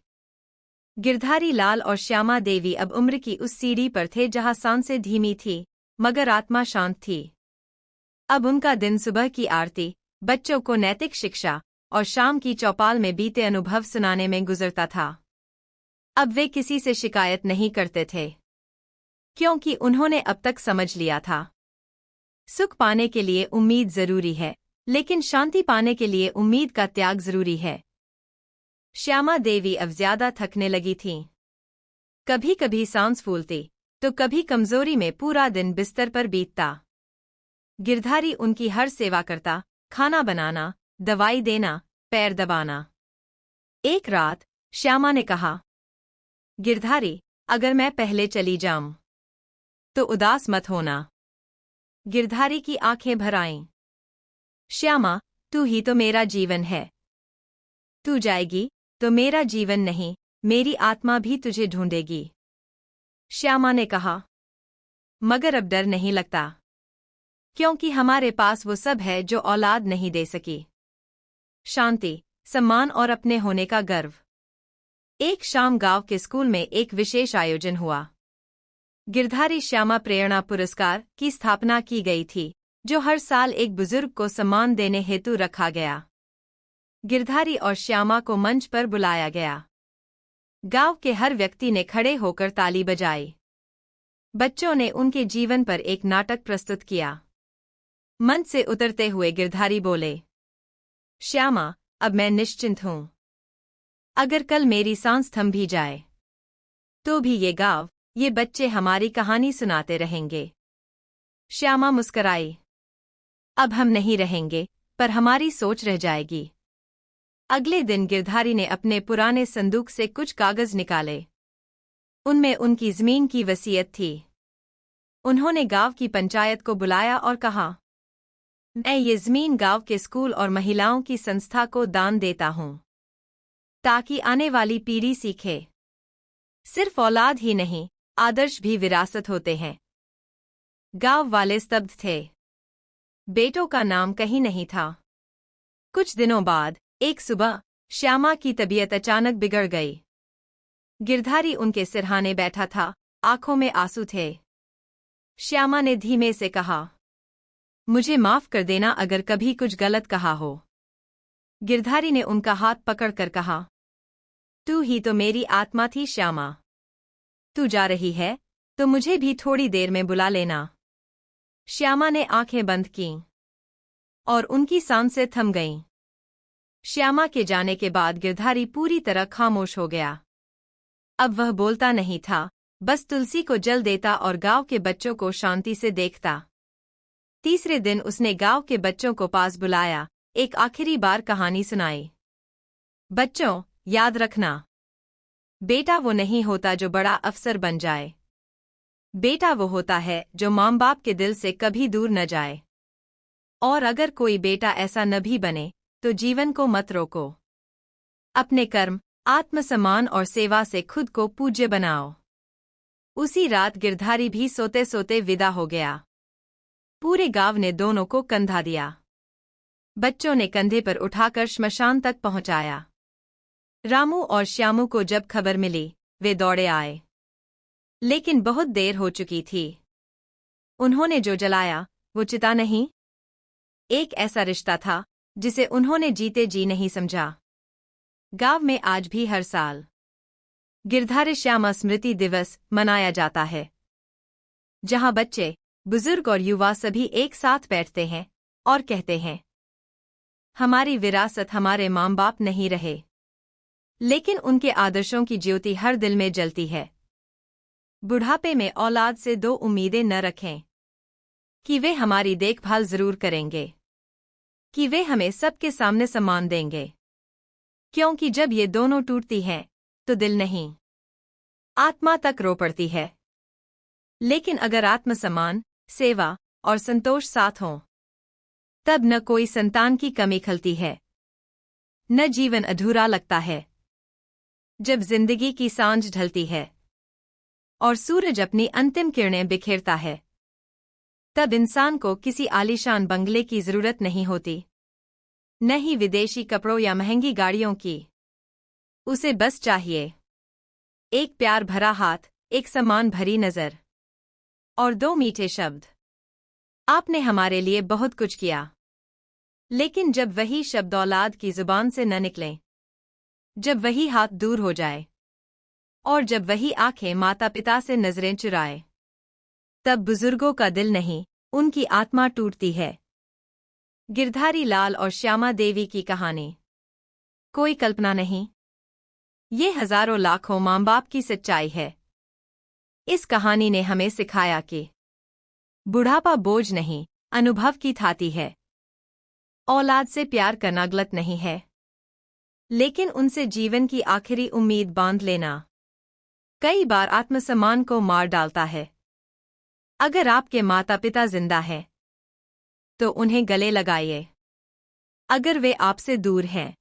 गिरधारी लाल और श्यामा देवी अब उम्र की उस सीढ़ी पर थे जहां सांसें धीमी थी, मगर आत्मा शांत थी। अब उनका दिन सुबह की आरती, बच्चों को नैतिक शिक्षा और शाम की चौपाल में बीते अनुभव सुनाने में गुजरता था। अब वे किसी से शिकायत नहीं करते थे, क्योंकि उन्होंने अब तक समझ लिया था, सुख पाने के लिए उम्मीद जरूरी है, लेकिन शांति पाने के लिए उम्मीद का त्याग जरूरी है। श्यामा देवी अब ज्यादा थकने लगी थीं। कभी कभी सांस फूलती, तो कभी कमजोरी में पूरा दिन बिस्तर पर बीतता। गिरधारी उनकी हर सेवा करता, खाना बनाना, दवाई देना, पैर दबाना। एक रात श्यामा ने कहा, गिरधारी, अगर मैं पहले चली जाऊं तो उदास मत होना। गिरधारी की आंखें भर आईं। श्यामा, तू ही तो मेरा जीवन है। तू जाएगी तो मेरा जीवन नहीं, मेरी आत्मा भी तुझे ढूंढेगी। श्यामा ने कहा। मगर अब डर नहीं लगता, क्योंकि हमारे पास वो सब है जो औलाद नहीं दे सकी। शांति, सम्मान और अपने होने का गर्व। एक शाम गांव के स्कूल में एक विशेष आयोजन हुआ। गिरधारी श्यामा प्रेरणा पुरस्कार की स्थापना की गई थी, जो हर साल एक बुजुर्ग को सम्मान देने हेतु रखा गया। गिरधारी और श्यामा को मंच पर बुलाया गया। गांव के हर व्यक्ति ने खड़े होकर ताली बजाई। बच्चों ने उनके जीवन पर एक नाटक प्रस्तुत किया। मंच से उतरते हुए गिरधारी बोले, श्यामा, अब मैं निश्चिंत हूं। अगर कल मेरी सांस थम भी जाए, तो भी ये गांव, ये बच्चे हमारी कहानी सुनाते रहेंगे। श्यामा मुस्कराई। अब हम नहीं रहेंगे, पर हमारी सोच रह जाएगी। अगले दिन गिरधारी ने अपने पुराने संदूक से कुछ कागज निकाले। उनमें उनकी जमीन की वसीयत थी। उन्होंने गांव की पंचायत को बुलाया और कहा, मैं ये जमीन गांव के स्कूल और महिलाओं की संस्था को दान देता हूं, ताकि आने वाली पीढ़ी सीखे। सिर्फ औलाद ही नहीं, आदर्श भी विरासत होते हैं। गांव वाले स्तब्ध थे। बेटों का नाम कहीं नहीं था। कुछ दिनों बाद एक सुबह श्यामा की तबीयत अचानक बिगड़ गई। गिरधारी उनके सिरहाने बैठा था, आंखों में आंसू थे। श्यामा ने धीमे से कहा, मुझे माफ कर देना अगर कभी कुछ गलत कहा हो। गिरधारी ने उनका हाथ पकड़कर कहा, तू ही तो मेरी आत्मा थी श्यामा। तू जा रही है, तो मुझे भी थोड़ी देर में बुला लेना। श्यामा ने आंखें बंद कीं और उनकी सांसें थम गईं। श्यामा के जाने के बाद गिरधारी पूरी तरह खामोश हो गया। अब वह बोलता नहीं था, बस तुलसी को जल देता और गांव के बच्चों को शांति से देखता। तीसरे दिन उसने गांव के बच्चों को पास बुलाया, एक आखिरी बार कहानी सुनाई। बच्चों, याद रखना, बेटा वो नहीं होता जो बड़ा अफसर बन जाए। बेटा वो होता है जो माँ बाप के दिल से कभी दूर न जाए। और अगर कोई बेटा ऐसा न भी बने, तो जीवन को मत रोको। अपने कर्म, आत्मसम्मान और सेवा से खुद को पूज्य बनाओ। उसी रात गिरधारी भी सोते सोते विदा हो गया। पूरे गांव ने दोनों को कंधा दिया। बच्चों ने कंधे पर उठाकर श्मशान तक पहुंचाया। रामू और श्यामू को जब खबर मिली, वे दौड़े आए। लेकिन बहुत देर हो चुकी थी। उन्होंने जो जलाया, वो चिता नहीं, एक ऐसा रिश्ता था जिसे उन्होंने जीते जी नहीं समझा। गांव में आज भी हर साल गिरधारी श्यामा स्मृति दिवस मनाया जाता है, जहां बच्चे, बुजुर्ग और युवा सभी एक साथ बैठते हैं और कहते हैं, हमारी विरासत हमारे माँ बाप नहीं रहे, लेकिन उनके आदर्शों की ज्योति हर दिल में जलती है। बुढ़ापे में औलाद से दो उम्मीदें न रखें, कि वे हमारी देखभाल जरूर करेंगे, कि वे हमें सबके सामने सम्मान देंगे। क्योंकि जब ये दोनों टूटती हैं, तो दिल नहीं, आत्मा तक रो पड़ती है। लेकिन अगर आत्मसम्मान, सेवा और संतोष साथ हों, तब न कोई संतान की कमी खलती है, न जीवन अधूरा लगता है। जब जिंदगी की सांझ ढलती है और सूरज अपनी अंतिम किरणें बिखेरता है, तब इंसान को किसी आलीशान बंगले की जरूरत नहीं होती, न ही विदेशी कपड़ों या महंगी गाड़ियों की। उसे बस चाहिए एक प्यार भरा हाथ, एक सम्मान भरी नजर और दो मीठे शब्द। आपने हमारे लिए बहुत कुछ किया, लेकिन जब वही शब्द औलाद की जुबान से न निकलें, जब वही हाथ दूर हो जाए और जब वही आंखें माता पिता से नजरें चुराए, तब बुजुर्गों का दिल नहीं, उनकी आत्मा टूटती है। गिरधारी लाल और श्यामा देवी की कहानी कोई कल्पना नहीं, ये हजारों लाखों माँ बाप की सच्चाई है। इस कहानी ने हमें सिखाया कि बुढ़ापा बोझ नहीं, अनुभव की थाती है। औलाद से प्यार करना गलत नहीं है, लेकिन उनसे जीवन की आखिरी उम्मीद बांध लेना कई बार आत्मसम्मान को मार डालता है। अगर आपके माता पिता जिंदा हैं, तो उन्हें गले लगाइए। अगर वे आपसे दूर हैं,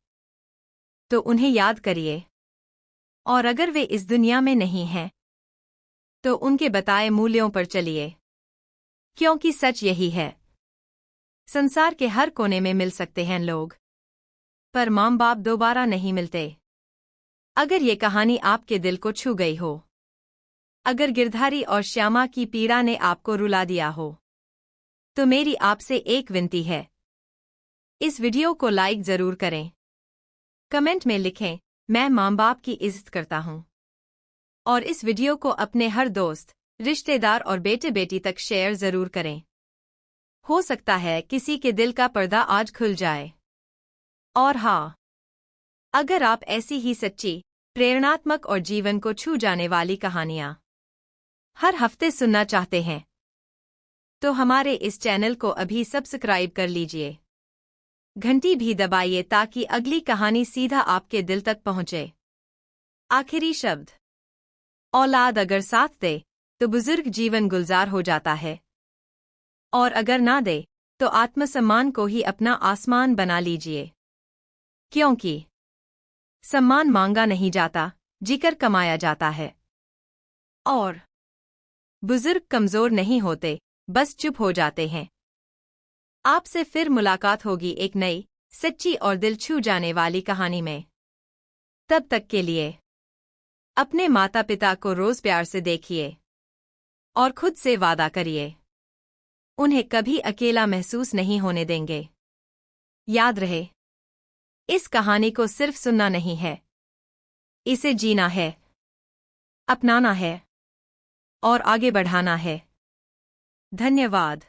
तो उन्हें याद करिए। और अगर वे इस दुनिया में नहीं हैं, तो उनके बताए मूल्यों पर चलिए, क्योंकि सच यही है। संसार के हर कोने में मिल सकते हैं लोग, पर माँ बाप दोबारा नहीं मिलते। अगर ये कहानी आपके दिल को छू गई हो, अगर गिरधारी और श्यामा की पीड़ा ने आपको रुला दिया हो, तो मेरी आपसे एक विनती है, इस वीडियो को लाइक जरूर करें। कमेंट में लिखें, मैं माँ बाप की इज्जत करता हूँ। और इस वीडियो को अपने हर दोस्त, रिश्तेदार और बेटे बेटी तक शेयर जरूर करें। हो सकता है किसी के दिल का पर्दा आज खुल जाए। और हाँ, अगर आप ऐसी ही सच्ची, प्रेरणात्मक और जीवन को छू जाने वाली कहानियाँ हर हफ्ते सुनना चाहते हैं, तो हमारे इस चैनल को अभी सब्सक्राइब कर लीजिए। घंटी भी दबाइए ताकि अगली कहानी सीधा आपके दिल तक पहुंचे। आखिरी शब्द, औलाद अगर साथ दे तो बुजुर्ग जीवन गुलजार हो जाता है, और अगर ना दे तो आत्मसम्मान को ही अपना आसमान बना लीजिए। क्योंकि सम्मान मांगा नहीं जाता, जीकर कमाया जाता है। और बुजुर्ग कमजोर नहीं होते, बस चुप हो जाते हैं। आपसे फिर मुलाकात होगी एक नई, सच्ची और दिल छू जाने वाली कहानी में। तब तक के लिए अपने माता पिता को रोज प्यार से देखिए और खुद से वादा करिए, उन्हें कभी अकेला महसूस नहीं होने देंगे। याद रहे, इस कहानी को सिर्फ सुनना नहीं है, इसे जीना है, अपनाना है और आगे बढ़ाना है। धन्यवाद।